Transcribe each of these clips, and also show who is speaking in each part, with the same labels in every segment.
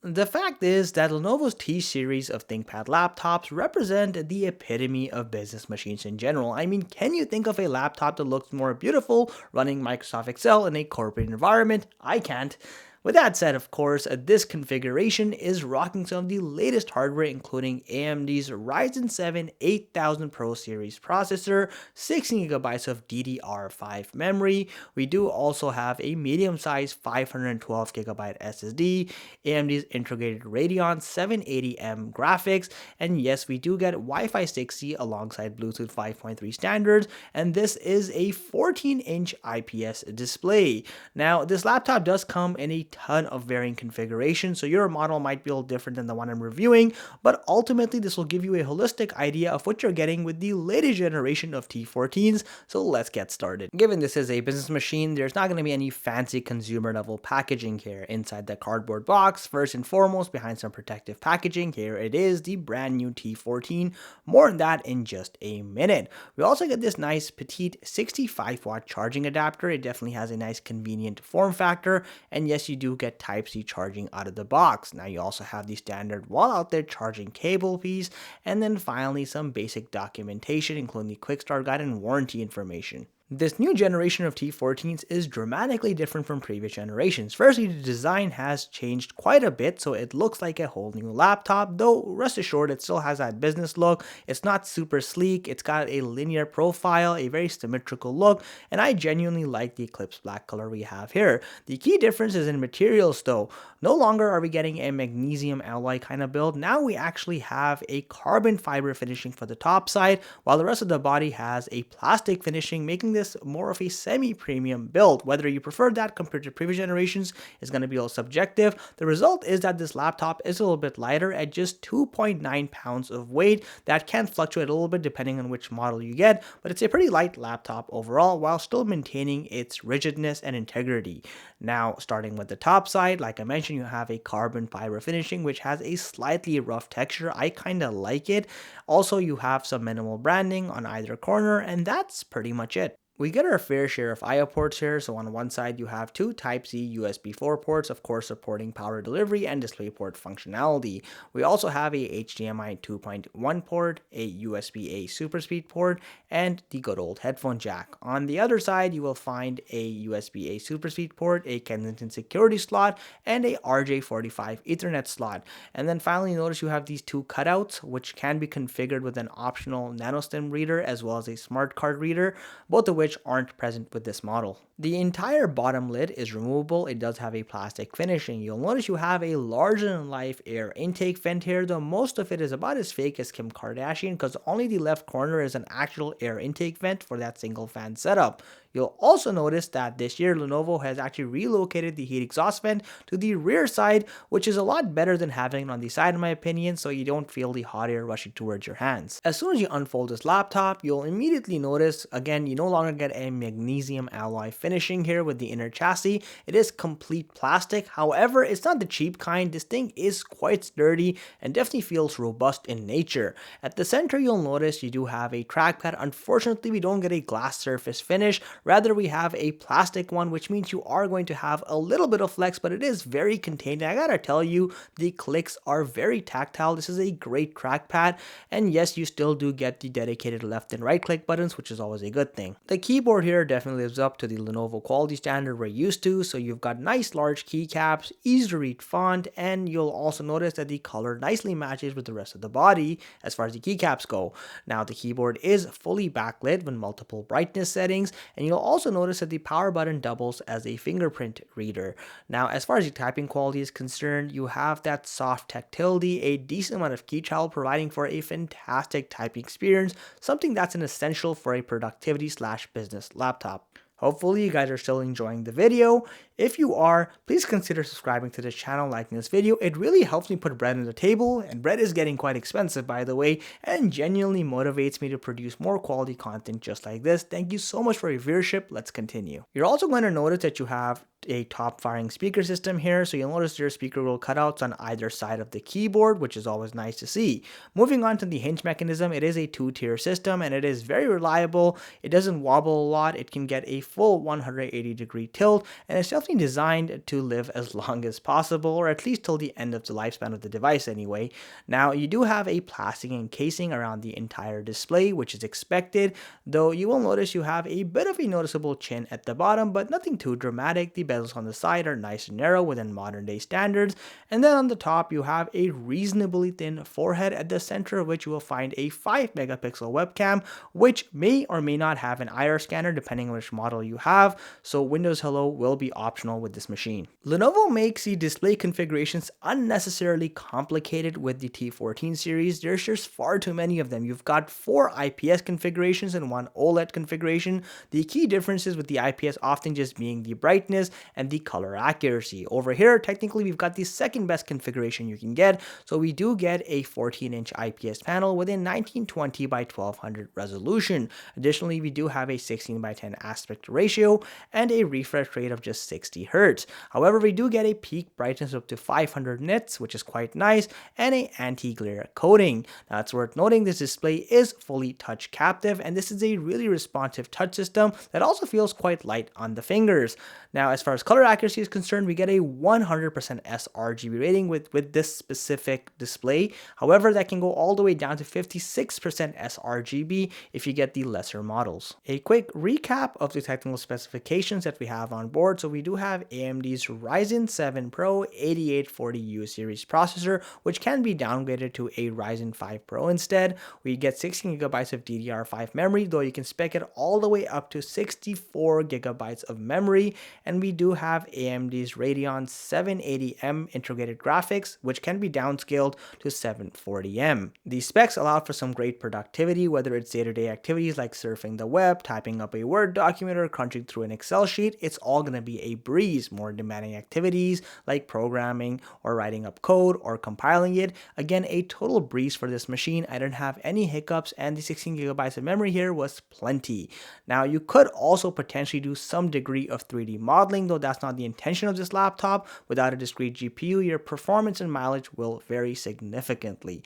Speaker 1: The fact is that Lenovo's T series of ThinkPad laptops represent the epitome of business machines in general. I mean, can you think of a laptop that looks more beautiful running Microsoft Excel in a corporate environment? I can't. With that said, of course, this configuration is rocking some of the latest hardware, including AMD's Ryzen 7 8000 Pro series processor, 16GB of DDR5 memory. We do also have a medium-sized 512GB SSD, AMD's integrated Radeon 780M graphics, and yes, we do get Wi-Fi 6E alongside Bluetooth 5.3 standards, and this is a 14-inch IPS display. Now, this laptop does come in a ton of varying configurations, so your model might be a little different than the one I'm reviewing, but ultimately this will give you a holistic idea of what you're getting with the latest generation of T14s, so let's get started. Given this is a business machine, there's not going to be any fancy consumer level packaging here. Inside the cardboard box, first and foremost, behind some protective packaging, here it is, the brand new T14. More on that in just a minute. We also get this nice petite 65-watt charging adapter. It definitely has a nice convenient form factor, and yes, you do get Type-C charging out of the box. Now you also have the standard wall out there charging cable piece, and then finally some basic documentation, including the quick start guide and warranty information. This new generation of T14s is dramatically different from previous generations. Firstly, the design has changed quite a bit, so it looks like a whole new laptop, though rest assured it still has that business look. It's not super sleek, it's got a linear profile, a very symmetrical look, and I genuinely like the Eclipse black color we have here. The key difference is in materials though. No longer are we getting a magnesium alloy kind of build, now we actually have a carbon fiber finishing for the top side, while the rest of the body has a plastic finishing, making this more of a semi-premium build. Whether you prefer that compared to previous generations is going to be a little subjective. The result is that this laptop is a little bit lighter at just 2.9 pounds of weight. That can fluctuate a little bit depending on which model you get, but it's a pretty light laptop overall while still maintaining its rigidness and integrity. Now, starting with the top side, like I mentioned, you have a carbon fiber finishing which has a slightly rough texture. I kind of like it. Also, you have some minimal branding on either corner, and that's pretty much it. We get our fair share of I/O ports here, so on one side you have two Type-C USB 4 ports, of course supporting power delivery and DisplayPort functionality. We also have a HDMI 2.1 port, a USB-A SuperSpeed port, and the good old headphone jack. On the other side you will find a USB-A SuperSpeed port, a Kensington security slot, and a RJ45 Ethernet slot. And then finally notice you have these two cutouts which can be configured with an optional NanoStim reader as well as a smart card reader, both of which aren't present with this model. The entire bottom lid is removable. It does have a plastic finishing. You'll notice you have a larger than life air intake vent here, though most of it is about as fake as Kim Kardashian because only the left corner is an actual air intake vent for that single fan setup. You'll also notice that this year Lenovo has actually relocated the heat exhaust vent to the rear side, which is a lot better than having it on the side in my opinion, so you don't feel the hot air rushing towards your hands. As soon as you unfold this laptop, you'll immediately notice, again, you no longer get a magnesium alloy finishing here with the inner chassis. It is complete plastic. However, it's not the cheap kind. This thing is quite sturdy and definitely feels robust in nature. At the center, you'll notice you do have a trackpad. Unfortunately, we don't get a glass surface finish. Rather, we have a plastic one, which means you are going to have a little bit of flex, but it is very contained. I gotta tell you, the clicks are very tactile. This is a great trackpad, and yes, you still do get the dedicated left and right click buttons, which is always a good thing. The keyboard here definitely lives up to the Lenovo quality standard we're used to, so you've got nice large keycaps, easy to read font, and you'll also notice that the color nicely matches with the rest of the body as far as the keycaps go. Now, the keyboard is fully backlit with multiple brightness settings, and you'll also notice that the power button doubles as a fingerprint reader. Now, as far as the typing quality is concerned, you have that soft tactility, a decent amount of key travel providing for a fantastic typing experience, something that's an essential for a productivity/business laptop. Hopefully you guys are still enjoying the video. If you are, please consider subscribing to this channel, liking this video. It really helps me put bread on the table, and bread is getting quite expensive by the way, and genuinely motivates me to produce more quality content just like this. Thank you so much for your viewership. Let's continue. You're also going to notice that you have a top firing speaker system here, so you'll notice your speaker little cutouts on either side of the keyboard, which is always nice to see. Moving on to the hinge mechanism, it is a two-tier system and it is very reliable. It doesn't wobble a lot. It can get a full 180-degree tilt, and it's definitely definitely designed to live as long as possible, or at least till the end of the lifespan of the device anyway. Now, you do have a plastic encasing around the entire display, which is expected, though you will notice you have a bit of a noticeable chin at the bottom, but nothing too dramatic. The bezels on the side are nice and narrow within modern day standards, and then on the top you have a reasonably thin forehead, at the center of which you will find a 5 megapixel webcam, which may or may not have an IR scanner depending on which model you have, so Windows Hello will be optional with this machine. Lenovo makes the display configurations unnecessarily complicated with the T14 series. There's just far too many of them. You've got 4 IPS configurations and 1 OLED configuration. The key differences with the IPS often just being the brightness and the color accuracy. Over here, technically we've got the second best configuration you can get, so we do get a 14-inch IPS panel with a 1920 by 1200 resolution. Additionally, we do have a 16 by 10 aspect ratio and a refresh rate of just 60 Hz. However, we do get a peak brightness up to 500 nits, which is quite nice, and a anti-glare coating. Now, it's worth noting this display is fully touch captive, and this is a really responsive touch system that also feels quite light on the fingers. Now, as far as color accuracy is concerned, we get a 100% sRGB rating with this specific display. However, that can go all the way down to 56% sRGB if you get the lesser models. A quick recap of the technical specifications that we have on board. So we do have AMD's Ryzen 7 Pro 8840U series processor, which can be downgraded to a Ryzen 5 Pro instead. We get 16GB of DDR5 memory, though you can spec it all the way up to 64GB of memory. And we do have AMD's Radeon 780M integrated graphics, which can be downscaled to 740M. These specs allow for some great productivity, whether it's day-to-day activities like surfing the web, typing up a Word document, or crunching through an Excel sheet. It's all going to be a breeze. More demanding activities like programming or writing up code or compiling it, again, a total breeze for this machine. I didn't have any hiccups, and the 16GB of memory here was plenty. Now, you could also potentially do some degree of 3D modeling, though that's not the intention of this laptop. Without a discrete GPU, your performance and mileage will vary significantly.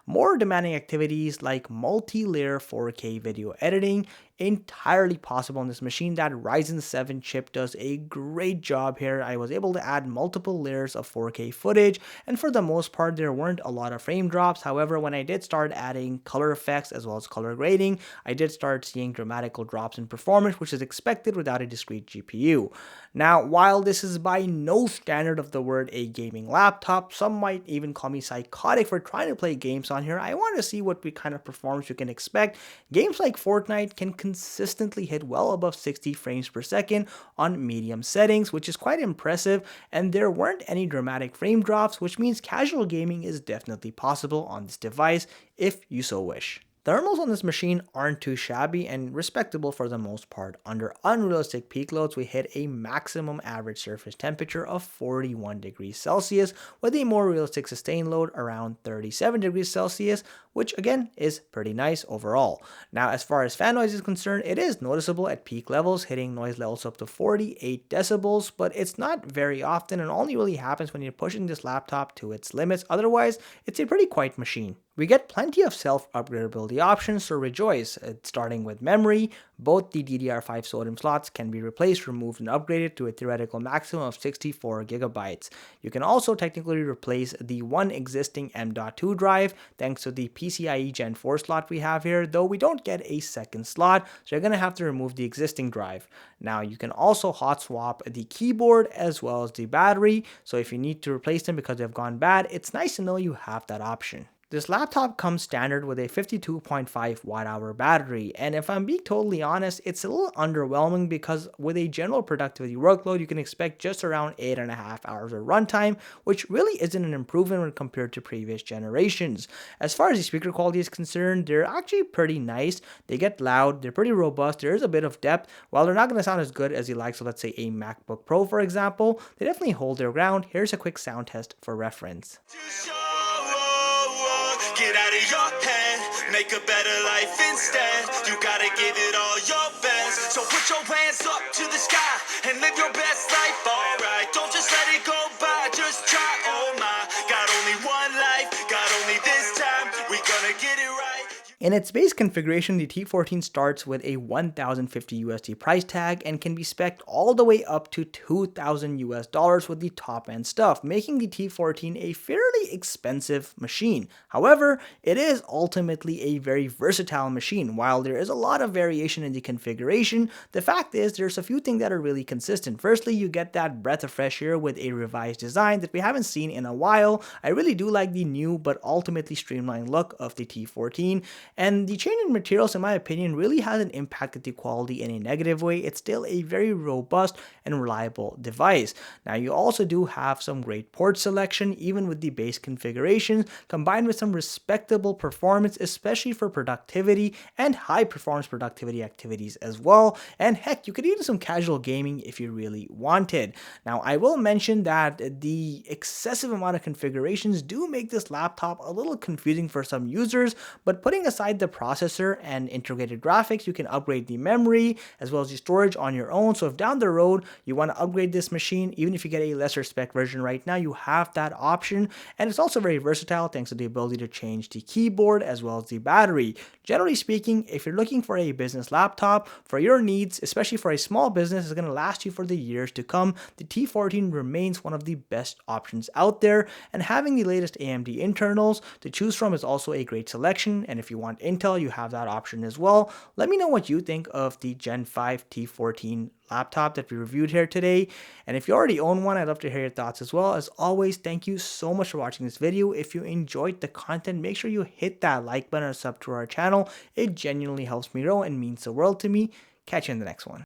Speaker 1: More demanding activities like multi-layer 4K video editing, entirely possible on this machine. That Ryzen 7 chip does a great job here. I was able to add multiple layers of 4K footage, and for the most part there weren't a lot of frame drops. However, when I did start adding color effects as well as color grading, I did start seeing dramatical drops in performance, which is expected without a discrete GPU. Now, while this is by no standard of the word a gaming laptop, some might even call me psychotic for trying to play games on here, I want to see what kind of performance you can expect. Games like Fortnite can consistently hit well above 60 frames per second on medium settings, which is quite impressive, and there weren't any dramatic frame drops, which means casual gaming is definitely possible on this device if you so wish. Thermals on this machine aren't too shabby and respectable for the most part. Under unrealistic peak loads, we hit a maximum average surface temperature of 41 degrees Celsius, with a more realistic sustained load around 37 degrees Celsius, which again is pretty nice overall. Now, as far as fan noise is concerned, it is noticeable at peak levels, hitting noise levels up to 48 decibels, but it's not very often and only really happens when you're pushing this laptop to its limits. Otherwise, it's a pretty quiet machine. We get plenty of self-upgradability options, so rejoice. Starting with memory, both the DDR5 SODIMM slots can be replaced, removed, and upgraded to a theoretical maximum of 64GB. You can also technically replace the one existing M.2 drive thanks to the PCIe Gen 4 slot we have here, though we don't get a second slot, so you're going to have to remove the existing drive. Now, you can also hot swap the keyboard as well as the battery, so if you need to replace them because they've gone bad, it's nice to know you have that option. This laptop comes standard with a 52.5 watt-hour battery, and if I'm being totally honest, it's a little underwhelming because with a general productivity workload, you can expect just around 8.5 hours of runtime, which really isn't an improvement when compared to previous generations. As far as the speaker quality is concerned, they're actually pretty nice. They get loud, they're pretty robust, there is a bit of depth. While they're not going to sound as good as the likes of, let's say, a MacBook Pro, for example, they definitely hold their ground. Here's a quick sound test for reference.
Speaker 2: Get out of your head, make a better life instead. You gotta give it all your best. So put your hands up to the sky and live your best life, alright. Don't just let it go by, just try, oh my. Got only one life, got only this time, we gonna get it right.
Speaker 1: In its base configuration, the T14 starts with a 1,050 USD price tag and can be spec'd all the way up to 2,000 US dollars with the top end stuff, making the T14 a fairly expensive machine. However, it is ultimately a very versatile machine. While there is a lot of variation in the configuration, the fact is there's a few things that are really consistent. Firstly, you get that breath of fresh air with a revised design that we haven't seen in a while. I really do like the new but ultimately streamlined look of the T14. And the change in materials, in my opinion, really hasn't impacted the quality in a negative way. It's still a very robust and reliable device. Now, you also do have some great port selection, even with the base configurations, combined with some respectable performance, especially for productivity and high performance productivity activities as well. And heck, you could even do some casual gaming if you really wanted. Now, I will mention that the excessive amount of configurations do make this laptop a little confusing for some users, but putting aside the processor and integrated graphics, you can upgrade the memory as well as the storage on your own. So if down the road you want to upgrade this machine, even if you get a lesser spec version right now, you have that option. And it's also very versatile thanks to the ability to change the keyboard as well as the battery. Generally speaking, if you're looking for a business laptop for your needs, especially for a small business, is going to last you for the years to come, the T14 remains one of the best options out there. And having the latest AMD internals to choose from is also a great selection. And if you want Intel, you have that option as well. Let me know what you think of the Gen 5 T14 laptop that we reviewed here today. And if you already own one, I'd love to hear your thoughts as well. As always, thank you so much for watching this video. If you enjoyed the content, make sure you hit that like button or sub to our channel. It genuinely helps me grow and means the world to me. Catch you in the next one.